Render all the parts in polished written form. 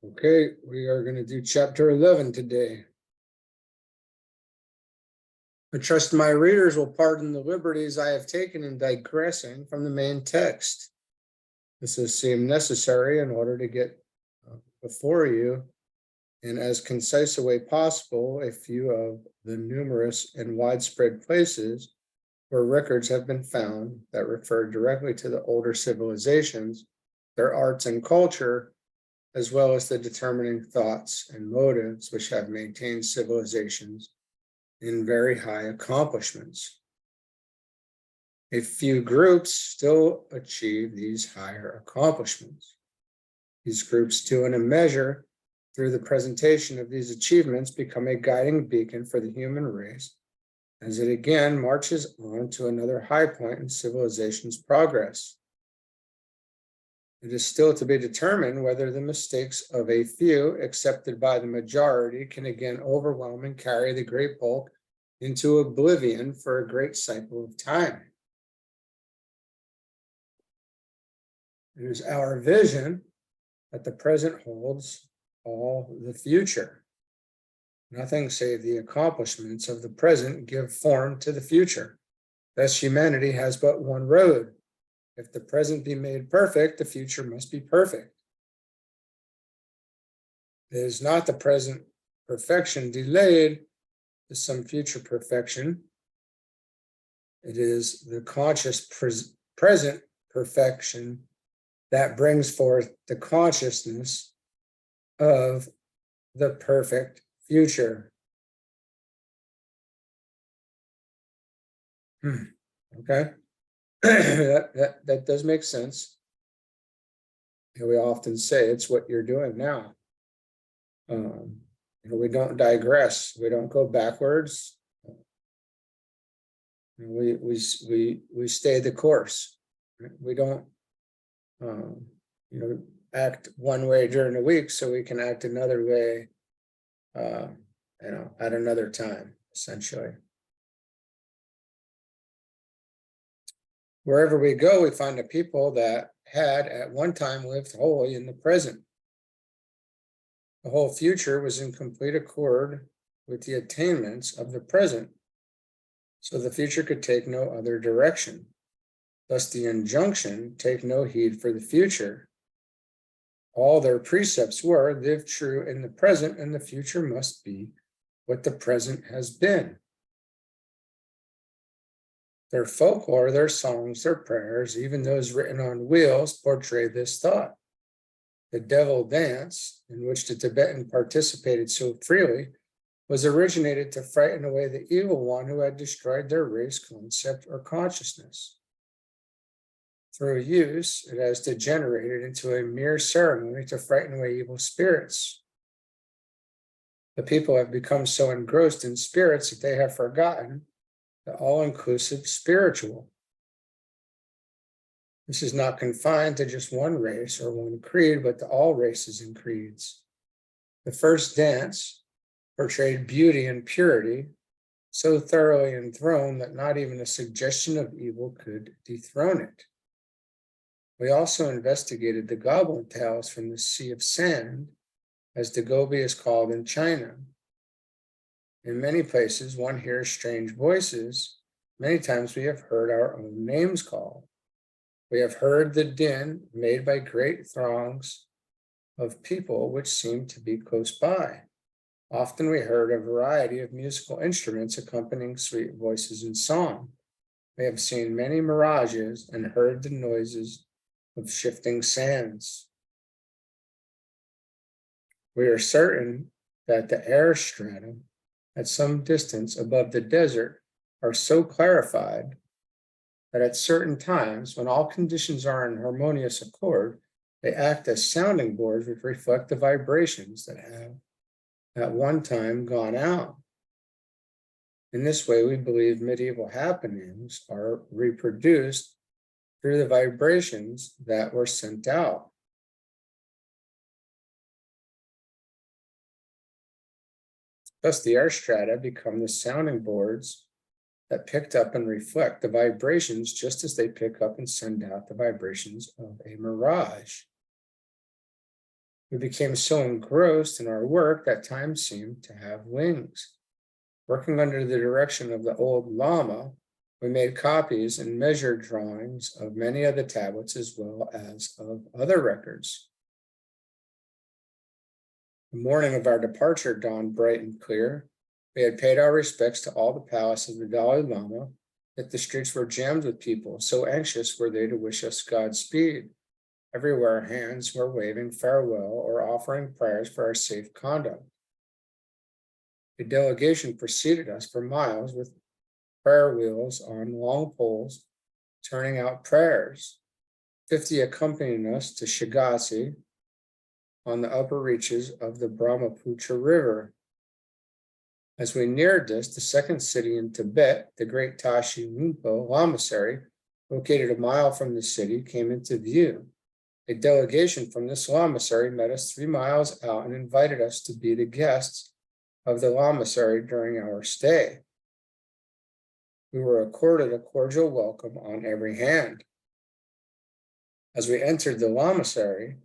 Okay, we are going to do chapter 11 today. I trust my readers will pardon the liberties I have taken in digressing from the main text. This has seemed necessary in order to get before you, in as concise a way possible, a few of the numerous and widespread places where records have been found that refer directly to the older civilizations, their arts and culture, as well as the determining thoughts and motives which have maintained civilizations in very high accomplishments. A few groups still achieve these higher accomplishments. These groups, too, in a measure, through the presentation of these achievements, become a guiding beacon for the human race as it again marches on to another high point in civilization's progress. It is still to be determined whether the mistakes of a few accepted by the majority can again overwhelm and carry the great bulk into oblivion for a great cycle of time. It is our vision that the present holds all the future. Nothing save the accomplishments of the present give form to the future. Thus, humanity has but one road. If the present be made perfect, the future must be perfect. It is not the present perfection delayed to some future perfection. It is the conscious present perfection that brings forth the consciousness of the perfect future. Okay. that does make sense. And we often say it's what you're doing now. We don't digress. We don't go backwards. We stay the course. We don't act one way during the week so we can act another way at another time, essentially. Wherever we go, we find a people that had at one time lived wholly in the present. The whole future was in complete accord with the attainments of the present, so the future could take no other direction. Thus the injunction, take no heed for the future. All their precepts were, live true in the present, and the future must be what the present has been. Their folklore, their songs, their prayers, even those written on wheels, portray this thought. The devil dance, in which the Tibetan participated so freely, was originated to frighten away the evil one who had destroyed their race concept or consciousness. Through use, it has degenerated into a mere ceremony to frighten away evil spirits. The people have become so engrossed in spirits that they have forgotten the all-inclusive spiritual. This is not confined to just one race or one creed, but to all races and creeds. The first dance portrayed beauty and purity, so thoroughly enthroned that not even a suggestion of evil could dethrone it. We also investigated the goblin tales from the Sea of Sand, as the Gobi is called in China. In many places, one hears strange voices. Many times we have heard our own names called. We have heard the din made by great throngs of people which seem to be close by. Often we heard a variety of musical instruments accompanying sweet voices in song. We have seen many mirages and heard the noises of shifting sands. We are certain that the air strata at some distance above the desert are so clarified that at certain times, when all conditions are in harmonious accord, they act as sounding boards which reflect the vibrations that have at one time gone out. In this way, we believe medieval happenings are reproduced through the vibrations that were sent out. Thus, the air strata become the sounding boards that picked up and reflect the vibrations just as they pick up and send out the vibrations of a mirage. We became so engrossed in our work that time seemed to have wings. Working under the direction of the old Lama, we made copies and measured drawings of many of the tablets as well as of other records. The morning of our departure dawned bright and clear. We had paid our respects to all the palace of the Dalai Lama, yet the streets were jammed with people, so anxious were they to wish us Godspeed. Everywhere hands were waving farewell or offering prayers for our safe conduct. A delegation preceded us for miles with prayer wheels on long poles, turning out prayers. 50 accompanying us to Shigasi on the upper reaches of the Brahmaputra River. As we neared this, the second city in Tibet, the great Tashi Lumpo Lamasery, located a mile from the city, came into view. A delegation from this lamasery met us 3 miles out and invited us to be the guests of the lamasery during our stay. We were accorded a cordial welcome on every hand. As we entered the lamasery,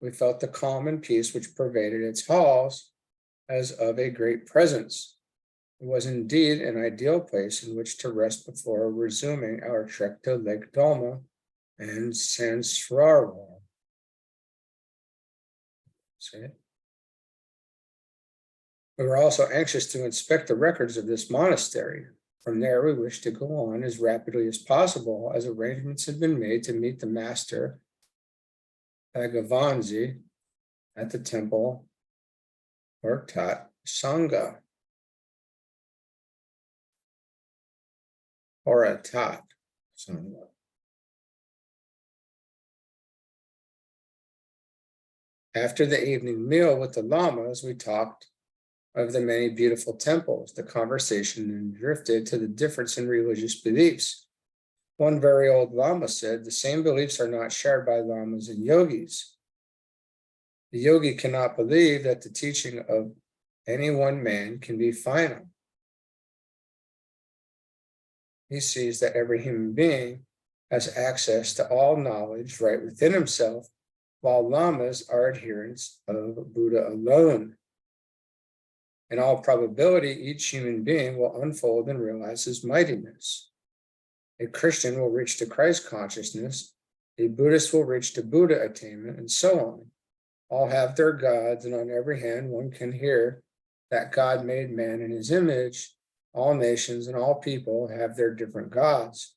we felt the calm and peace which pervaded its halls as of a great presence. It was indeed an ideal place in which to rest before resuming our trek to Lake Dalma and Sansarwar. We were also anxious to inspect the records of this monastery. From there, we wished to go on as rapidly as possible, as arrangements had been made to meet the master Bhagavanji at the temple Ortat Sangha. Oratat Sangha. After the evening meal with the lamas, we talked of the many beautiful temples. The conversation then drifted to the difference in religious beliefs. One very old lama said, the same beliefs are not shared by lamas and yogis. The yogi cannot believe that the teaching of any one man can be final. He sees that every human being has access to all knowledge right within himself, while lamas are adherents of Buddha alone. In all probability, each human being will unfold and realize his mightiness. A Christian will reach to Christ consciousness, a Buddhist will reach to Buddha attainment, and so on. All have their gods, and on every hand one can hear that God made man in his image. All nations and all people have their different gods.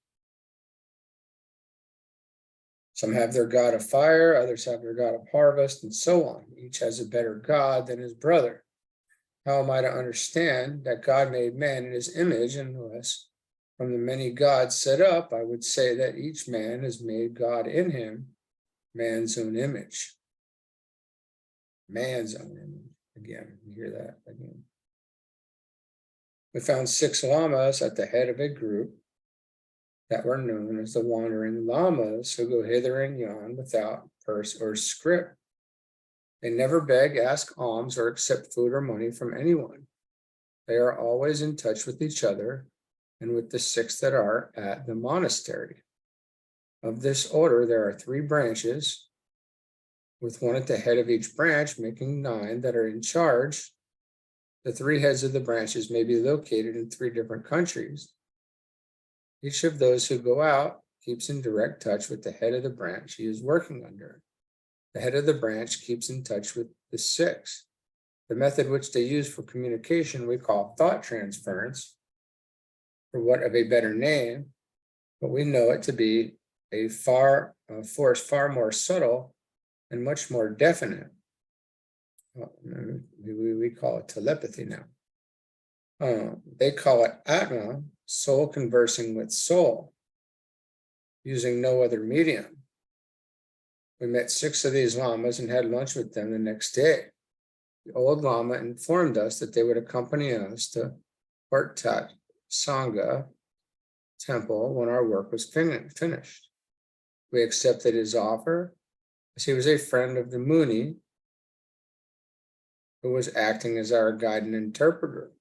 Some have their god of fire, others have their god of harvest, and so on. Each has a better god than his brother. How am I to understand that God made man in his image, unless from the many gods set up, I would say that each man has made God in him, man's own image. Man's own image. Again, you hear that again. We found 6 lamas at the head of a group that were known as the wandering lamas, who go hither and yon without purse or scrip. They never beg, ask alms, or accept food or money from anyone. They are always in touch with each other and with the 6 that are at the monastery. Of this order, there are 3 branches, with 1 at the head of each branch, making 9 that are in charge. The 3 heads of the branches may be located in 3 different countries. Each of those who go out keeps in direct touch with the head of the branch he is working under. The head of the branch keeps in touch with the 6. The method which they use for communication we call thought transference, for what of a better name, but we know it to be a force far more subtle and much more definite. We call it telepathy now. They call it Atma, soul conversing with soul, using no other medium. We met 6 of these lamas and had lunch with them the next day. The old lama informed us that they would accompany us to Ortat Sangha temple when our work was finished. We accepted his offer, as he was a friend of the Muni, who was acting as our guide and interpreter.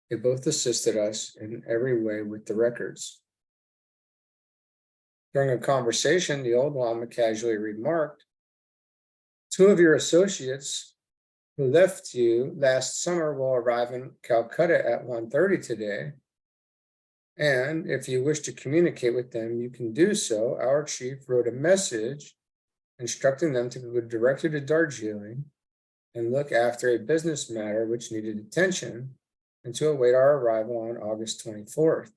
They both assisted us in every way with the records. During a conversation, the old lama casually remarked, Two of your associates who left you last summer will arrive in Calcutta at 1:30 today. And if you wish to communicate with them, you can do so. Our chief wrote a message instructing them to go directly to Darjeeling and look after a business matter which needed attention and to await our arrival on August 24th.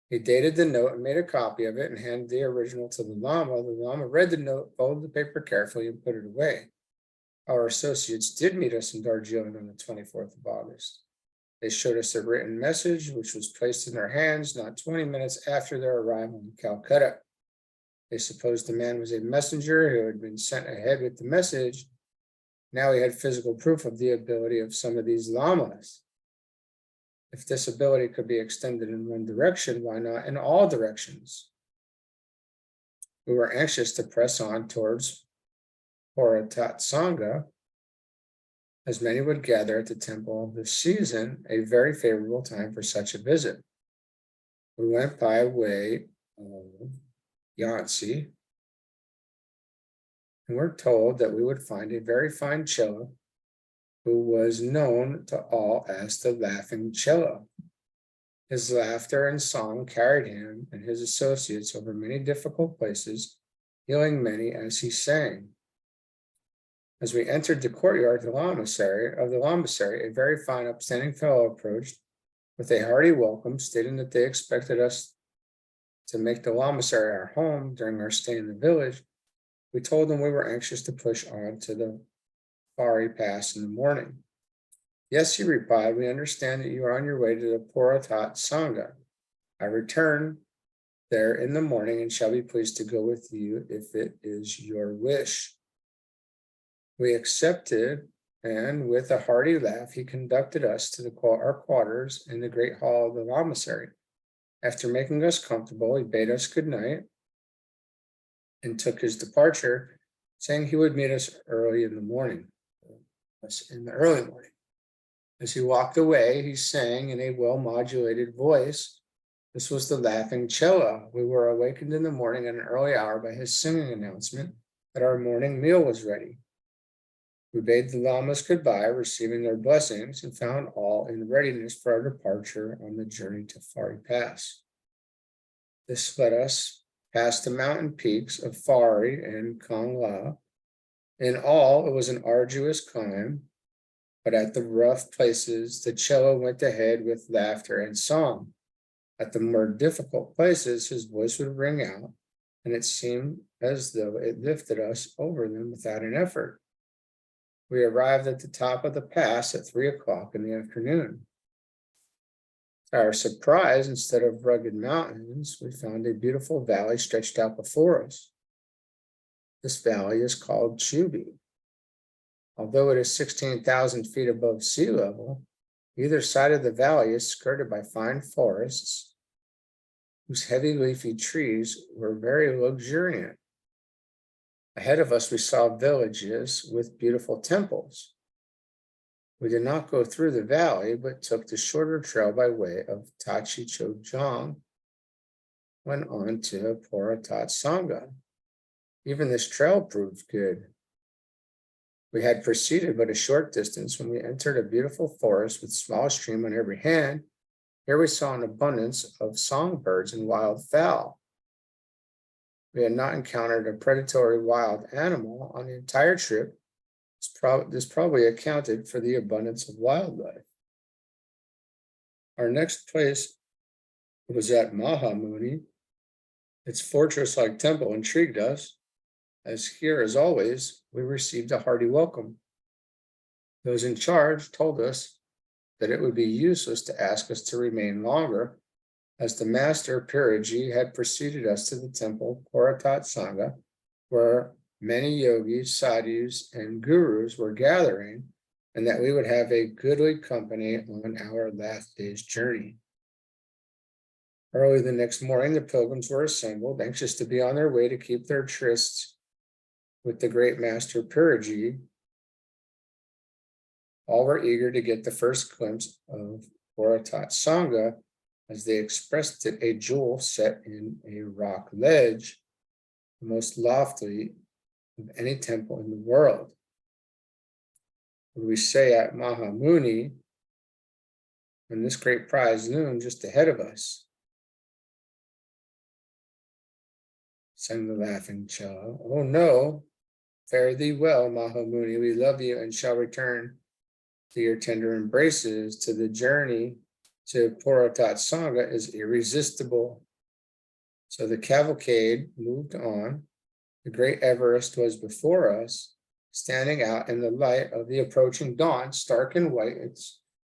He dated the note and made a copy of it and handed the original to the Lama. The Lama read the note, folded the paper carefully, and put it away. Our associates did meet us in Darjeeling on the 24th of August. They showed us a written message, which was placed in their hands not 20 minutes after their arrival in Calcutta. They supposed the man was a messenger who had been sent ahead with the message. Now he had physical proof of the ability of some of these lamas. If this ability could be extended in one direction, why not in all directions? We were anxious to press on towards Horatat Sangha, as many would gather at the temple this season, a very favorable time for such a visit. We went by way of Yansi, and were told that we would find a very fine cello who was known to all as the Laughing Cello. His laughter and song carried him and his associates over many difficult places, healing many as he sang. As we entered the courtyard of the lamasery, a very fine, upstanding fellow approached with a hearty welcome, stating that they expected us to make the lamasery our home during our stay in the village. We told them we were anxious to push on to the Fari Pass in the morning. Yes, he replied, we understand that you are on your way to the Horatat Sangha. I return there in the morning and shall be pleased to go with you if it is your wish. We accepted, and with a hearty laugh, he conducted us to our quarters in the great hall of the lamasery. After making us comfortable, he bade us good night and took his departure, saying he would meet us early in the morning. As he walked away, he sang in a well-modulated voice. This was the Laughing Cello. We were awakened in the morning at an early hour by his singing announcement that our morning meal was ready. We bade the lamas goodbye, receiving their blessings, and found all in readiness for our departure on the journey to Fari Pass. This led us past the mountain peaks of Fari and Kangla. In all, it was an arduous climb, but at the rough places, the cello went ahead with laughter and song. At the more difficult places, his voice would ring out, and it seemed as though it lifted us over them without an effort. We arrived at the top of the pass at 3 o'clock in the afternoon. To our surprise, instead of rugged mountains, we found a beautiful valley stretched out before us. This valley is called Chubi. Although it is 16,000 feet above sea level, either side of the valley is skirted by fine forests, whose heavy leafy trees were very luxuriant. Ahead of us, we saw villages with beautiful temples. We did not go through the valley, but took the shorter trail by way of Tachi Chojang, went on to Horatat Sangha. Even this trail proved good. We had proceeded but a short distance when we entered a beautiful forest with small stream on every hand. Here we saw an abundance of songbirds and wild fowl. We had not encountered a predatory wild animal on the entire trip. This probably accounted for the abundance of wildlife. Our next place was at Mahamuni. Its fortress-like temple intrigued us, as here, as always, we received a hearty welcome. Those in charge told us that it would be useless to ask us to remain longer, as the master Piraji had preceded us to the temple Horatat Sangha, where many yogis, sadhus, and gurus were gathering, and that we would have a goodly company on our last day's journey. Early the next morning, the pilgrims were assembled, anxious to be on their way to keep their trysts with the great master Piraji. All were eager to get the first glimpse of Horatat Sangha, as they expressed it, a jewel set in a rock ledge, the most lofty of any temple in the world. Would we say at Mahamuni, when this great prize loomed just ahead of us? Sang the laughing Cha. Oh no, fare thee well, Mahamuni. We love you and shall return to your tender embraces. To the journey to Puratat Sangha is irresistible. So the cavalcade moved on. The great Everest was before us, standing out in the light of the approaching dawn, stark and white.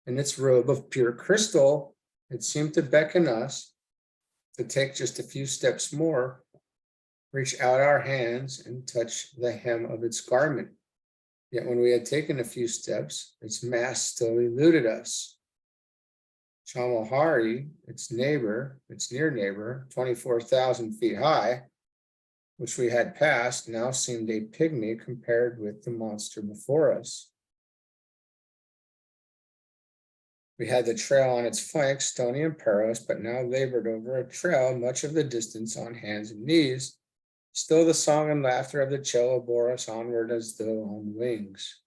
In its robe of pure crystal, it seemed to beckon us to take just a few steps more, reach out our hands and touch the hem of its garment. Yet when we had taken a few steps, its mass still eluded us. Chamalhari, its near neighbor, 24,000 feet high, which we had passed, now seemed a pygmy compared with the monster before us. We had the trail on its flanks, stony and perilous, but now labored over a trail much of the distance on hands and knees. Still the song and laughter of the cello bore us onward as though on wings.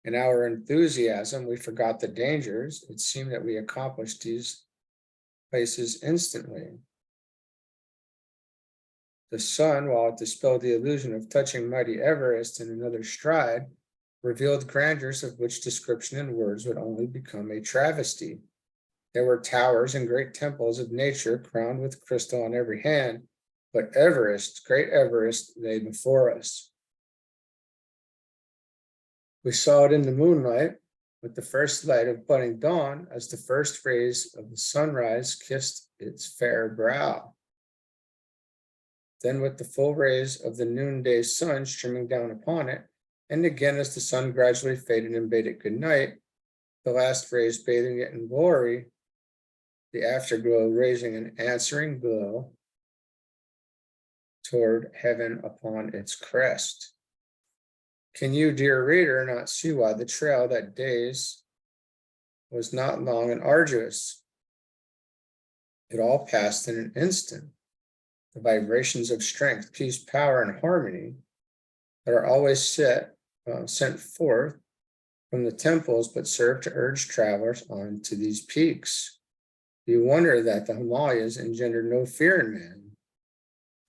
In our enthusiasm, we forgot the dangers. It seemed that we accomplished these places instantly. The sun, while it dispelled the illusion of touching mighty Everest in another stride, revealed grandeurs of which description in words would only become a travesty. There were towers and great temples of nature crowned with crystal on every hand, but Everest, great Everest, lay before us. We saw it in the moonlight, with the first light of budding dawn, as the first rays of the sunrise kissed its fair brow. Then with the full rays of the noonday sun streaming down upon it, and again as the sun gradually faded and bade it good night, the last rays bathing it in glory, the afterglow raising an answering glow toward heaven upon its crest. Can you, dear reader, not see why the trail that days was not long and arduous? It all passed in an instant. The vibrations of strength, peace, power, and harmony that are always sent forth from the temples, but serve to urge travelers on to these peaks. Do you wonder that the Himalayas engender no fear in man?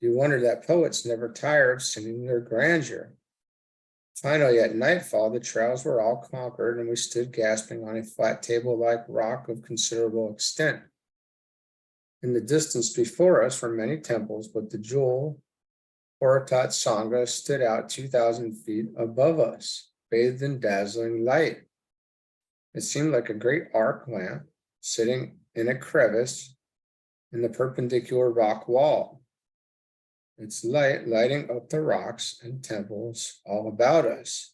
Do you wonder that poets never tire of singing their grandeur? Finally, at nightfall, the trails were all conquered, and we stood gasping on a flat table-like rock of considerable extent. In the distance before us were many temples, but the jewel Puratat Sangha stood out 2,000 feet above us, bathed in dazzling light. It seemed like a great arc lamp sitting in a crevice in the perpendicular rock wall, its light lighting up the rocks and temples all about us.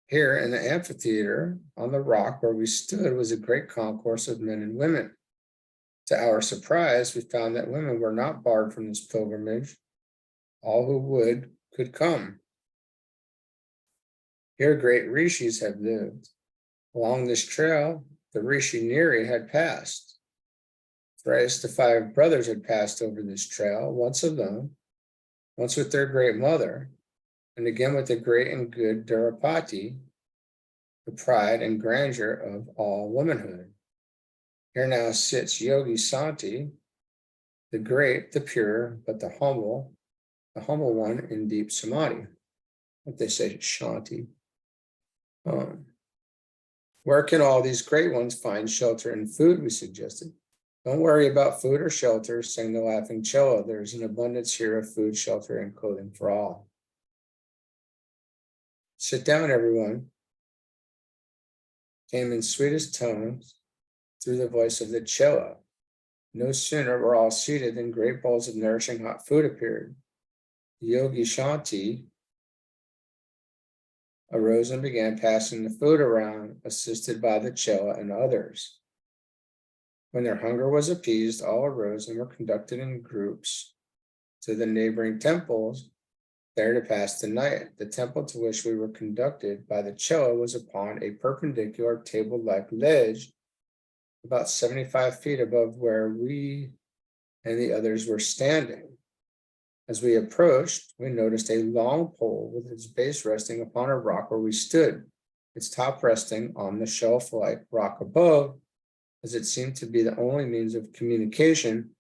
Here in the amphitheater on the rock where we stood was a great concourse of men and women. To our surprise, we found that women were not barred from this pilgrimage. All who would could come. Here great rishis had lived. Along this trail, the rishi Niri had passed. Thrice the 5 brothers had passed over this trail, once alone, once with their great mother, and again with the great and good Durapati, the pride and grandeur of all womanhood. Here now sits Yogi Santi, the great, the pure, but the humble one in deep samadhi. What they say, Shanti. Where can all these great ones find shelter and food, we suggested. Don't worry about food or shelter, sang the laughing cello. There's an abundance here of food, shelter, and clothing for all. Sit down, everyone, came in sweetest tones through the voice of the cello. No sooner were all seated than great bowls of nourishing hot food appeared. Yogi Shanti arose and began passing the food around, assisted by the cello and others. When their hunger was appeased, all arose and were conducted in groups to the neighboring temples, there to pass the night. The temple to which we were conducted by the cello was upon a perpendicular table-like ledge, about 75 feet above where we and the others were standing. As we approached, we noticed a long pole with its base resting upon a rock where we stood, its top resting on the shelf-like rock above. As it seemed to be the only means of communication,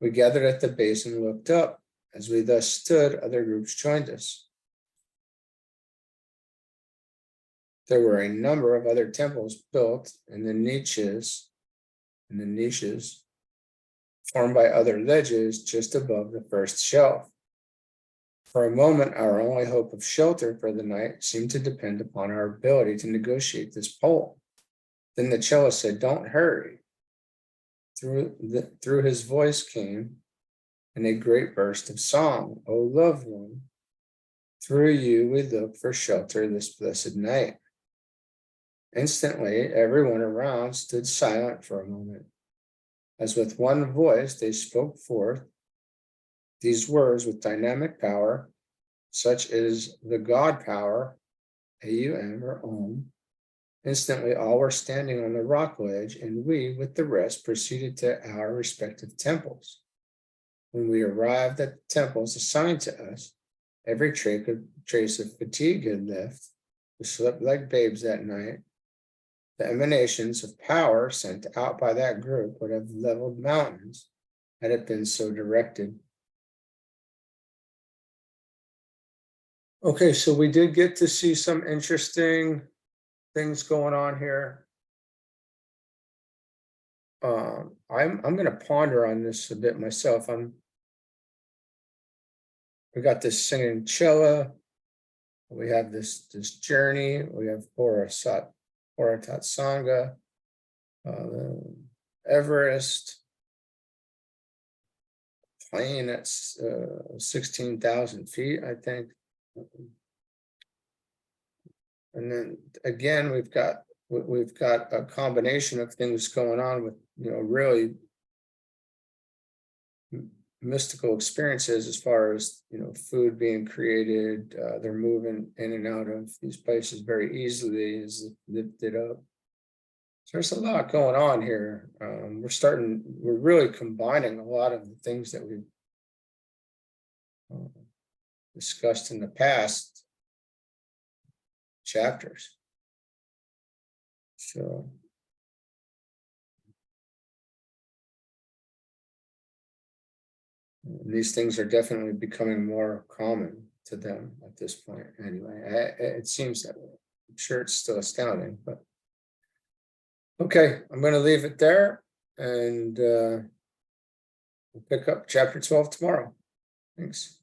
we gathered at the base and looked up. As we thus stood, other groups joined us. There were a number of other temples built in the niches formed by other ledges just above the first shelf. For a moment, our only hope of shelter for the night seemed to depend upon our ability to negotiate this pole. Then the cellist said, "Don't hurry." Through his voice came in a great burst of song, "O loved one, through you we look for shelter this blessed night." Instantly, everyone around stood silent for a moment. As with one voice, they spoke forth these words with dynamic power, such as the God power, AUM or Om. Instantly, all were standing on the rock ledge, and we, with the rest, proceeded to our respective temples. When we arrived at the temples assigned to us, every trace of fatigue had left. We slept like babes that night. The emanations of power sent out by that group would have leveled mountains had it been so directed. Okay, so we did get to see some interesting things going on here. I'm going to ponder on this a bit myself. We got this singing cella. We have this journey. We have Boratat Sangha, Everest, plane at 16,000 feet, I think. And then again, we've got a combination of things going on with, really mystical experiences as far as, food being created. They're moving in and out of these places very easily as lifted up. So there's a lot going on here. We're really combining a lot of the things that we've discussed in the past chapters. So these things are definitely becoming more common to them at this point. Anyway, it seems that way. I'm sure it's still astounding, but okay, I'm going to leave it there, and we'll pick up chapter 12 tomorrow. Thanks.